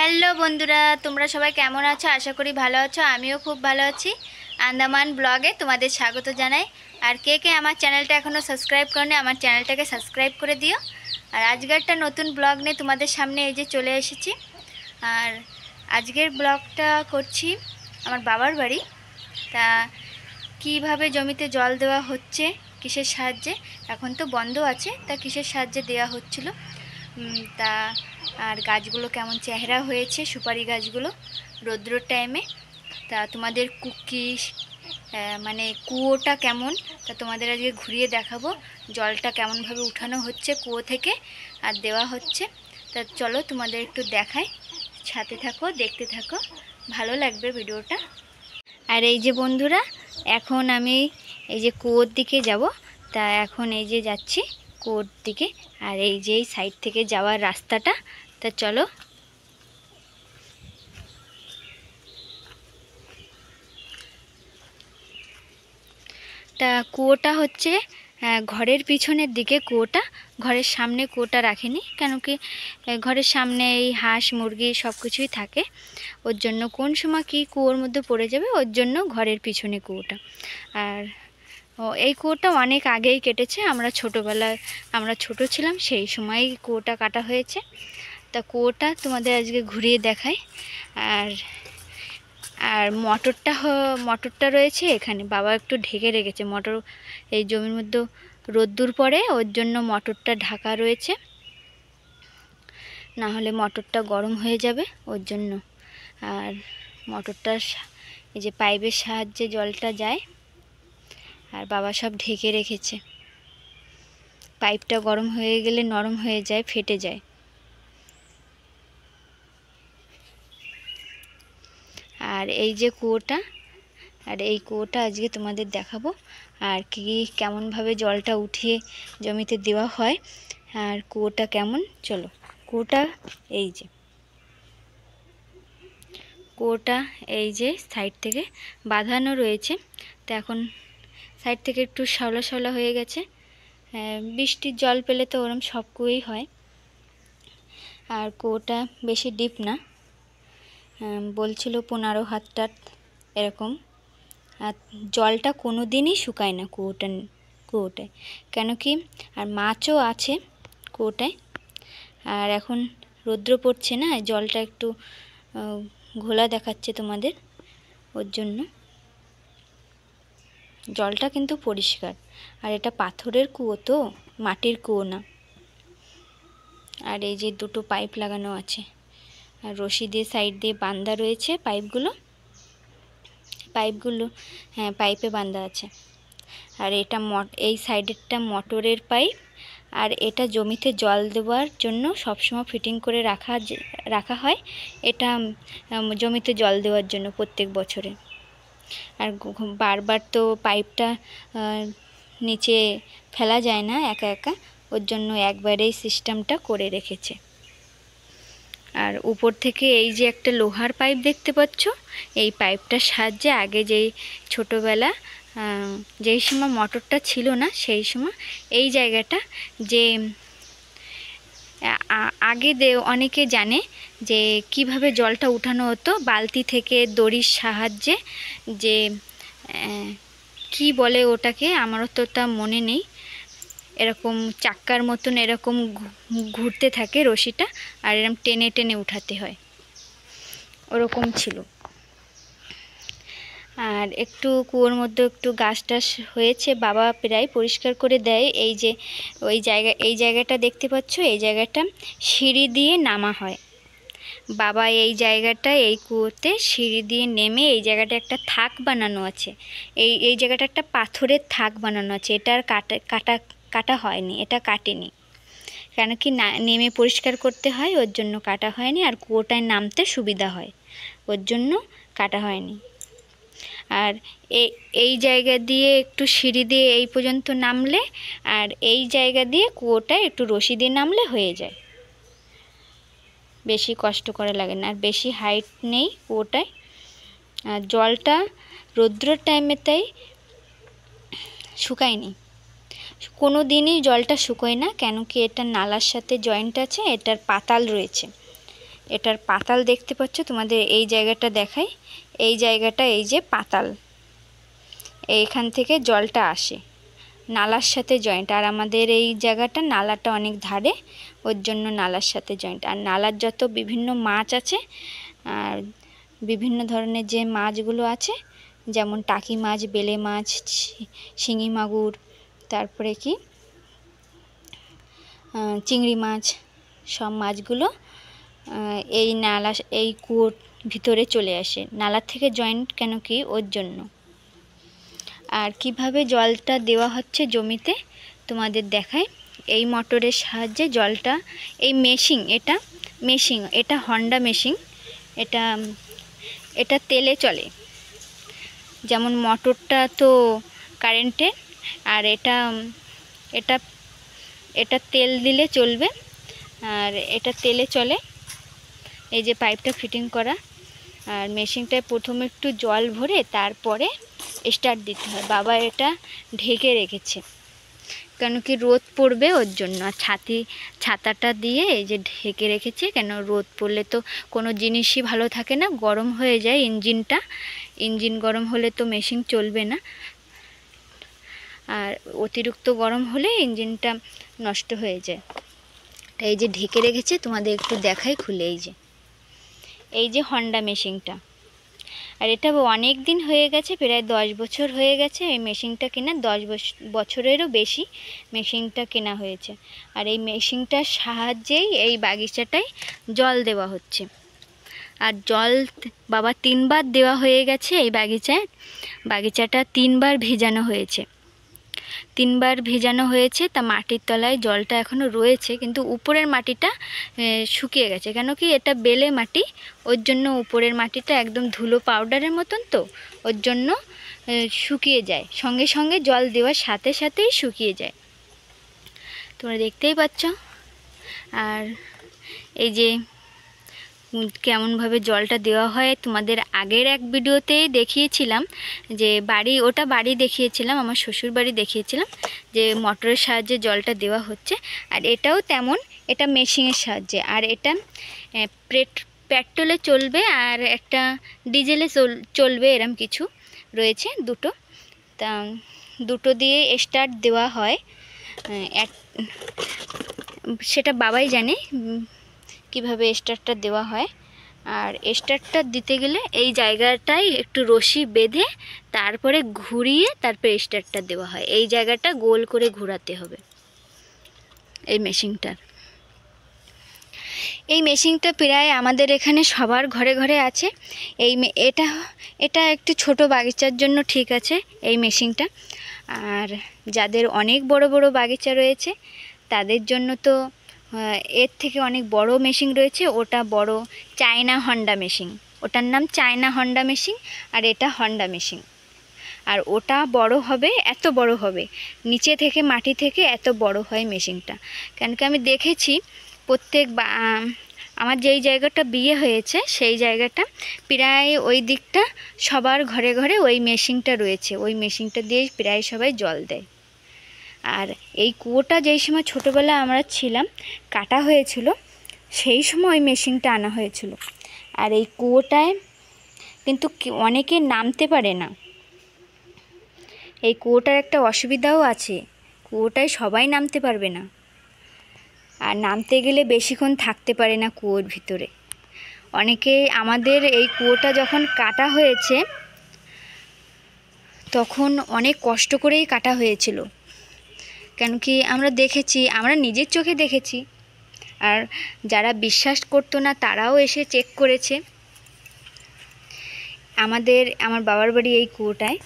Hello বন্ধুরা, তোমরা সবাই কেমন আছো? আশা করি ভালো আছো। আমিও খুব ভালো আছি। আন্দামান ব্লগে তোমাদের স্বাগত জানাই। আর কে কে আমার চ্যানেলটা এখনও সাবস্ক্রাইব করনি, আমার চ্যানেলটাকে সাবস্ক্রাইব করে দিও। আর আজকে একটা নতুন ব্লগ নিয়ে তোমাদের সামনে এই যে চলে এসেছি। আর আজকের ব্লগটা করছি আমার বাবার বাড়ি। তা কিভাবে জমিতে জল দেওয়া হচ্ছে, কিসের সাহায্যে, এখন তো বন্ধ আছে, তা কিসের সাহায্যে দেওয়া হচ্ছিল, তা আর গাছগুলো কেমন চেহারা হয়েছে, সুপারি গাছগুলো রৌদ্রর টাইমে। তা তোমাদের মানে কুয়োটা কেমন, তা তোমাদের আজকে ঘুরিয়ে দেখাবো। জলটা কেমনভাবে উঠানো হচ্ছে কুয়ো থেকে আর দেওয়া হচ্ছে। তা চলো তোমাদের একটু দেখাই, সাথে থাকো, দেখতে থাকো, ভালো লাগবে ভিডিওটা। আর এই যে বন্ধুরা, এখন আমি এই যে কুয়োর দিকে যাব। তা এখন এই যে যাচ্ছি কুয়োর দিকে, আর এই যে সাইড থেকে যাওয়ার রাস্তাটা। তা চলো। তা কুয়োটা হচ্ছে ঘরের পিছনের দিকে কুয়োটা, ঘরের সামনে কুয়োটা রাখেনি, কেন কি ঘরের সামনে এই হাঁস মুরগি সব কিছুই থাকে, ওর জন্য কোন সময় কি কুয়োর মধ্যে পড়ে যাবে, ওর জন্য ঘরের পিছনে কুয়োটা। আর এই কুয়োটা অনেক আগেই কেটেছে, আমরা ছোট ছিলাম সেই সময়ই কুয়োটা কাটা হয়েছে। তা কুয়োটা তোমাদের আজকে ঘুরিয়ে দেখাই। আর আর মটরটা রয়েছে এখানে, বাবা একটু ঢেকে রেখেছে মটর, এই জমির মধ্যে রোদ্দুর পড়ে ওর জন্য মটরটা ঢাকা রয়েছে, না হলে মটরটা গরম হয়ে যাবে ওর জন্য। আর মটরটা এই যে পাইপের সাহায্যে জলটা যায়, আর বাবা সব ঢেকে রেখেছে। পাইপটা গরম হয়ে গেলে নরম হয়ে যায়, ফেটে যায়। আর এই যে কুয়োটা, আর এই কুয়োটা আজকে তোমাদের দেখাবো, আর কেমনভাবে জলটা উঠিয়ে জমিতে দেওয়া হয়, আর কুয়োটা কেমন। চলো। কুয়োটা এই যে সাইড থেকে বাঁধানো রয়েছে। তো এখন সাইড থেকে একটু শ্যাওলা শ্যাওলা হয়ে গেছে। বৃষ্টির জল পেলে তো ওরম সব কুয়োই হয়। আর কুয়োটা বেশি ডিপ না, বলছিল 15 হাত এরকম। আর জলটা কোনো দিনই শুকায় না কুয়োটায়, কেন কি আর মাছও আছে কুয়োটায়। আর এখন রৌদ্র পড়ছে না, জলটা একটু ঘোলা দেখাচ্ছে তোমাদের, ওর জন্য। জলটা কিন্তু পরিষ্কার। আর এটা পাথরের কুয়ো, তো মাটির কুয়ো না। আর এই যে দুটো পাইপ লাগানো আছে, আর রশি দিয়ে সাইড দিয়ে বাঁধা রয়েছে পাইপগুলো, হ্যাঁ পাইপে বাঁধা আছে। আর এটা এই সাইডেরটা মোটরের পাইপ, আর এটা জমিতে জল দেওয়ার জন্য সবসময় ফিটিং করে রাখা হয়। এটা জমিতে জল দেওয়ার জন্য প্রত্যেক বছরে। আর বারবার তো পাইপটা নিচে ফেলা যায় না একা একা, ওর জন্য একবারেই সিস্টেমটা করে রেখেছে। আর উপর থেকে এই যে একটা লোহার পাইপ দেখতে পাচ্ছ, এই পাইপটার সাহায্যে আগে ছোটোবেলা যেই সময় মোটরটা ছিল না সেই সময় এই জায়গাটা যে আগে অনেকে জানে যে কিভাবে জলটা উঠানো হতো, বালতি থেকে দড়ির সাহায্যে, যে কি বলে ওটাকে, আমারও তো তা মনে নেই, এরকম চাক্কার মতন এরকম ঘুরতে থাকে রশিটা, আর এরকম টেনে টেনে উঠাতে হয়, ওরকম ছিল। আর একটু কুয়োর মধ্যে একটু গাছ টাছ হয়েছে, বাবা প্রায় পরিষ্কার করে দেয়। এই যে এই জায়গাটা দেখতে পাচ্ছ, এই জায়গাটা সিঁড়ি দিয়ে নামা হয়। বাবা এই কুয়োতে সিঁড়ি দিয়ে নেমে এই জায়গাটা একটা থাক বানানো আছে, এই জায়গাটা একটা পাথরের থাক বানানো আছে। এটা আর কাটা হয়নি, এটা কাটেনি, কেন কি না নেমে পরিষ্কার করতে হয়, ওর জন্য কাটা হয়নি। আর কুয়োটায় নামতে সুবিধা হয়, ওর জন্য কাটা হয়নি। আর এই জায়গা দিয়ে একটু সিঁড়ি দিয়ে এই পর্যন্ত নামলে, আর এই জায়গা দিয়ে কুয়োটায় একটু রশি দিয়ে নামলে হয়ে যায়, বেশি কষ্ট করা লাগে না। আর বেশি হাইট নেই কুয়োটায়। আর জলটা রৌদ্রের টাইমে তাই শুকায়নি, কোনো দিনই জলটা শুকোয় না, কেন কি এটা নালার সাথে জয়েন্ট আছে, এটার পাতাল রয়েছে, এটার পাতাল দেখতে পাচ্ছ, তোমাদের এই জায়গাটা দেখাই। এই জায়গাটা এই যে পাতাল, এইখান থেকে জলটা আসে, নালার সাথে জয়েন্ট। আর আমাদের এই জায়গাটা নালাটা অনেক ধারে, ওর জন্য নালার সাথে জয়েন্ট। আর নালার যত বিভিন্ন মাছ আছে, আর বিভিন্ন ধরনের যে মাছগুলো আছে, যেমন টাকি মাছ, বেলে মাছ, শিঙি মাগুর, তারপরে কি চিংড়ি মাছ, সব মাছগুলো এই নালা, এই কুয়োর ভিতরে চলে আসে। নালার থেকে জয়েন্ট কেন কি, ওর জন্য। আর কিভাবে জলটা দেওয়া হচ্ছে জমিতে তোমাদের দেখায়। এই মোটরের সাহায্যে জলটা, এই মেশিন, এটা হন্ডা মেশিন, এটা তেলে চলে। যেমন মোটরটা তো কারেন্টের, আর এটা তেল দিলে চলবে, আর এটা তেলে চলে। এই যে পাইপটা ফিটিং করা, আর মেশিনটায় প্রথমে একটু জল ভরে তারপরে স্টার্ট দিতে হয়। বাবা এটা ঢেকে রেখেছে, কেন কি রোদ পড়বে ওর জন্য। আর ছাতাটা দিয়ে এই যে ঢেকে রেখেছে, কেন রোদ পড়লে তো কোনো জিনিসই ভালো থাকে না, গরম হয়ে যায় ইঞ্জিন গরম হলে তো মেশিন চলবে না, আর অতিরিক্ত গরম হলে ইঞ্জিনটা নষ্ট হয়ে যায়। এই যে ঢেকে রেখেছে, তোমাদের একটু দেখাই খুলে। এই যে হন্ডা মেশিনটা, আর এটা অনেক দিন হয়ে গেছে, প্রায় 10 বছর হয়ে গেছে এই মেশিনটা কেনা। 10 বছরেরও বেশি মেশিনটা কেনা হয়েছে। আর এই মেশিনটার সাহায্যেই এই বাগিচাটায় জল দেওয়া হচ্ছে। আর জল বাবা 3 বার দেওয়া হয়ে গেছে। এই বাগিচাটা 3 বার ভেজানো হয়েছে। 3 বার ভেজানো হয়েছে, তা মাটির তলায় জলটা এখনও রয়েছে, কিন্তু উপরের মাটিটা শুকিয়ে গেছে। কেন কি এটা বেলে মাটি, ওর জন্য উপরের মাটিটা একদম ধুলো পাউডারের মতন, তো ওর জন্য শুকিয়ে যায়, সঙ্গে সঙ্গে জল দেওয়ার সাথে সাথেই শুকিয়ে যায়, তোমরা দেখতেই পাচ্ছ। আর এই যে কেমনভাবে জলটা দেওয়া হয় তোমাদের আগের এক ভিডিওতেই দেখিয়েছিলাম, যে ওটা বাড়ি দেখিয়েছিলাম, আমার শ্বশুর বাড়ি দেখিয়েছিলাম, যে মোটরের সাহায্যে জলটা দেওয়া হচ্ছে। আর এটাও তেমন, এটা মেশিনের সাহায্যে। আর এটা পেট্রোলে চলবে আর একটা ডিজেলে চলবে, এরম কিছু রয়েছে দুটো। তা দুটো দিয়ে স্টার্ট দেওয়া হয়, সেটা বাবাই জানে কিভাবে স্টার্টটা দেওয়া হয়। আর স্টার্টটা দিতে গেলে এই জায়গাটায় একটু রশি বেঁধে তারপরে ঘুরিয়ে তারপরে স্টার্টটা দেওয়া হয়। এই জায়গাটা গোল করে ঘোরাতে হবে এই মেশিনটা প্রায় আমাদের এখানে সবার ঘরে ঘরে আছে। এটা একটু ছোট বাগিচার জন্য ঠিক আছে এই মেশিনটা। আর যাদের অনেক বড় বড় বাগিচা রয়েছে তাদের জন্য তো এর থেকে অনেক বড় মেশিন রয়েছে। ওটা বড় চায়না হন্ডা মেশিন, ওটার নাম চায়না হন্ডা মেশিন। আর এটা হন্ডা মেশিন। আর ওটা বড় হবে, এত বড় হবে, নিচে থেকে মাটি থেকে এত বড় হয় মেশিনটা। কেন কি আমি দেখেছি আমার যেই জায়গাটা বিয়ে হয়েছে সেই জায়গাটা প্রায় ওই দিকটা সবার ঘরে ঘরে ওই মেশিনটা রয়েছে। ওই মেশিনটা দিয়ে প্রায় সবাই জল দেয়। আর এই কুয়োটা যেই সময় ছোটোবেলায় আমরা ছিলাম কাটা হয়েছিল, সেই সময় ওই মেশিনটা আনা হয়েছিল। আর এই কুয়োটায় কিন্তু অনেকে নামতে পারে না। এই কুয়োটার একটা অসুবিধাও আছে, কুয়োটায় সবাই নামতে পারবে না, আর নামতে গেলে বেশিক্ষণ থাকতে পারে না কুয়োর ভিতরে। অনেকে আমাদের এই কুয়োটা যখন কাটা হয়েছে তখন অনেক কষ্ট করেই কাটা হয়েছিল। কেন কি আমরা নিজের চোখে দেখেছি, আর যারা বিশ্বাস করতো না তারাও এসে চেক করেছে। আমার বাবার বাড়ি এই কুয়োটায়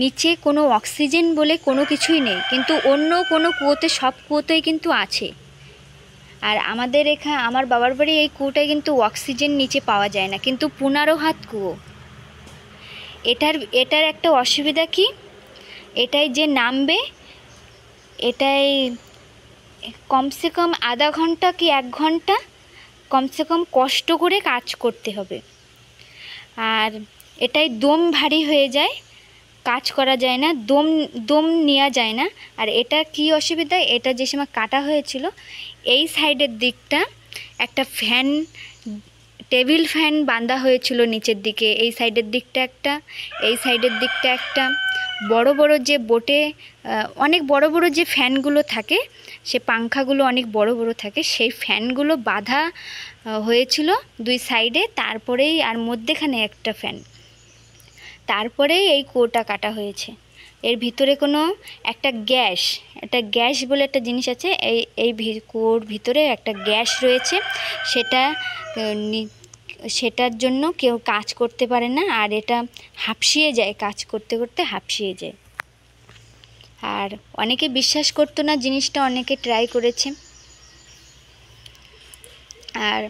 নিচে কোনো অক্সিজেন বলে কোনো কিছুই নেই, কিন্তু অন্য কোনো কুয়োতে, সব কুয়োতেই কিন্তু আছে। আর আমার বাবার বাড়ি এই কুয়োটায় কিন্তু অক্সিজেন নিচে পাওয়া যায় না, কিন্তু 15 হাত কুয়ো। এটার একটা অসুবিধা কি, এটাই যে নামবে, এটাই কমসে কম আধা ঘন্টা কি 1 ঘন্টা কমসে কম কষ্ট করে কাজ করতে হবে। আর এটাই দম ভারী হয়ে যায়, কাজ করা যায় না, দম নেওয়া যায় না। আর এটা কি অসুবিধা, এটা যে সময় কাটা হয়েছিল এই সাইডের দিকটা একটা ফ্যান, টেবিল ফ্যান বাঁধা হয়েছিল নিচের দিকে, এই সাইডের দিকটা একটা, এই সাইডের দিকটা একটা। বড় বড় যে বোটে অনেক বড় বড় যে ফ্যানগুলো থাকে, সে পাংখাগুলো অনেক বড় বড় থাকে, সেই ফ্যানগুলো বাঁধা হয়েছিল দুই সাইডে, তারপরেই আর মধ্যেখানে একটা ফ্যান, তারপরেই এই কুয়োটা কাটা হয়েছে। এর ভিতরে কোনো একটা গ্যাস বলে একটা জিনিস আছে, এই কুয়োর ভিতরে একটা গ্যাস রয়েছে, সেটার জন্য কেউ কাজ করতে পারে না, আর এটা হাঁপসিয়ে যায়, কাজ করতে করতে হাঁপসিয়ে যায়। আর অনেকে বিশ্বাস করতো না জিনিসটা, অনেকে ট্রাই করেছে। আর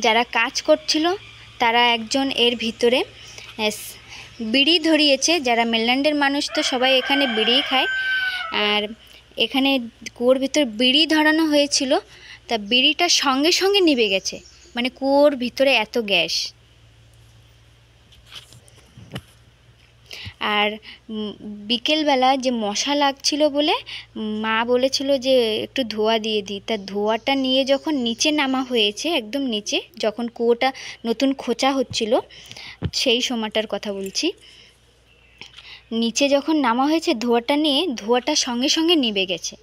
যারা কাজ করছিল তারা একজন এর ভিতরে বিড়ি ধরিয়েছে। যারা মেনল্যান্ডের মানুষ তো সবাই এখানে বিড়িই খায়, আর এখানে কুয়োর ভিতর বিড়ি ধরানো হয়েছিল, তা বিড়িটা সঙ্গে সঙ্গে নিভে গেছে, মানে কুয়োর ভিতরে এত গ্যাস। আর বিকেলবেলা যে মশা লাগছিল বলে মা বলেছিল যে একটু ধোঁয়া দিয়ে দিই, তা ধোঁয়াটা নিয়ে যখন নিচে নামা হয়েছে, একদম নিচে যখন কুয়োটা নতুন খোঁচা হচ্ছিল সেই সময়টার কথা বলছি, নিচে যখন নামা হয়েছে ধোঁয়াটা নিয়ে, ধোঁয়াটা সঙ্গে সঙ্গে নিভে গেছে।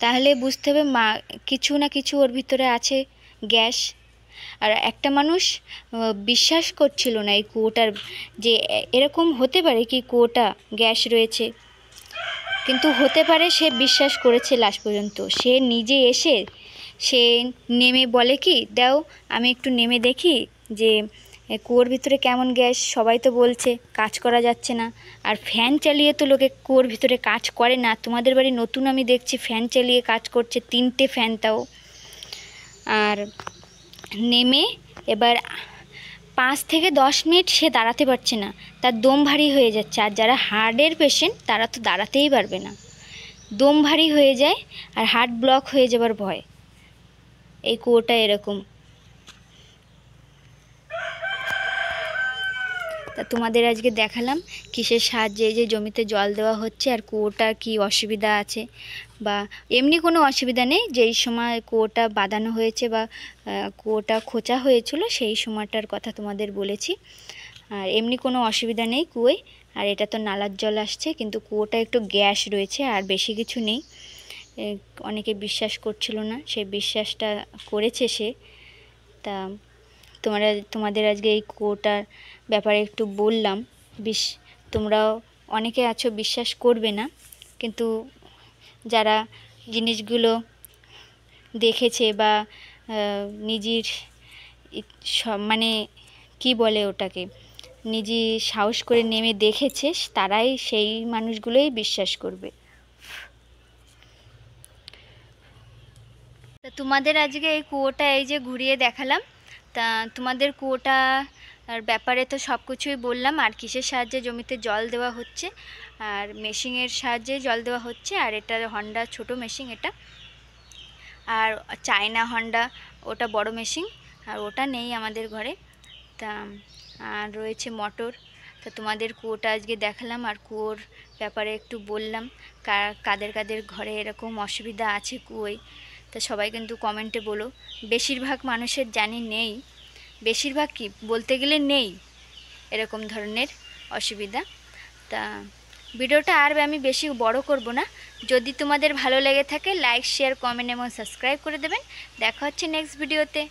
তাহলে বুঝতে হবে মা কিছু না কিছু ওর ভিতরে আছে, গ্যাস। আর একটা মানুষ বিশ্বাস করছিল না এই কুয়োটার, যে এরকম হতে পারে কি কুয়োটা গ্যাস রয়েছে, কিন্তু হতে পারে, সে বিশ্বাস করেছে লাস্ট পর্যন্ত। সে নিজে এসে সে নেমে বলে কি, দাও আমি একটু নেমে দেখি যে কুয়োর ভিতরে কেমন গ্যাস, সবাই তো বলছে কাজ করা যাচ্ছে না, আর ফ্যান চালিয়ে তো লোকে কুয়োর ভিতরে কাজ করে না। তোমাদের বাড়ি নতুন আমি দেখছি ফ্যান চালিয়ে কাজ করছে, 3টে ফ্যান তাও। আর নেমে এবার 5 থেকে 10 মিনিট সে দাঁড়াতে পারছে না, তার দম ভারী হয়ে যাচ্ছে। আর যারা হার্টের পেশেন্ট তারা তো দাঁড়াতেই পারবে না, দম ভারী হয়ে যায়, আর হার্ট ব্লক হয়ে যাবার ভয়। এই কুয়োটা এরকম। তা তোমাদের আজকে দেখালাম কিসের সাহায্যে যে জমিতে জল দেওয়া হচ্ছে, আর কুয়োটা কি অসুবিধা আছে, বা এমনি কোনো অসুবিধা নেই। যেই সময় কুয়োটা বাঁধানো হয়েছে বা কুয়োটা খোঁচা হয়েছিল সেই সময়টার কথা তোমাদের বলেছি। আর এমনি কোনো অসুবিধা নেই কুয়োয়। আর এটা তো নালার জল আসছে, কিন্তু কুয়োটা একটু গ্যাস রয়েছে, আর বেশি কিছু নেই। অনেকে বিশ্বাস করছিল না, সেই বিশ্বাসটা করেছে সে। তা তোমাদের আজকে এই কুয়োটার ব্যাপারে একটু বললাম। তোমরাও অনেকে আছো বিশ্বাস করবে না, কিন্তু যারা জিনিসগুলো দেখেছে বা নিজের মানে কি বলে ওটাকে, নিজে সাহস করে নেমে দেখেছে, তারাই, সেই মানুষগুলোই বিশ্বাস করবে। তা তোমাদের আজকে এই কুয়োটা এই যে ঘুরিয়ে দেখালাম। তা তোমাদের কুয়োটা আর ব্যাপারে তো সব কিছুই বললাম, আর কিসের সাহায্যে জমিতে জল দেওয়া হচ্ছে, আর মেশিনের সাহায্যে জল দেওয়া হচ্ছে। আর এটা হন্ডা ছোট মেশিন এটা, আর চায়না হন্ডা ওটা বড় মেশিন, আর ওটা নেই আমাদের ঘরে। তা আর রয়েছে মোটর। তা তোমাদের কুয়োটা আজকে দেখালাম, আর কুয়োর ব্যাপারে একটু বললাম, কাদের কাদের ঘরে এরকম অসুবিধা আছে কুয়োয়। তা সবাই কিন্তু কমেন্টে বলো। বেশিরভাগ মানুষের জানি নেই, বেশিরভাগ কি বলতে গেলে নেই এরকম ধরনের অসুবিধা। তা ভিডিওটা আর আমি বেশি বড় করব না। যদি তোমাদের ভালো লেগে থাকে লাইক, শেয়ার, কমেন্ট এবং সাবস্ক্রাইব করে দেবেন। দেখা হচ্ছে নেক্সট ভিডিওতে।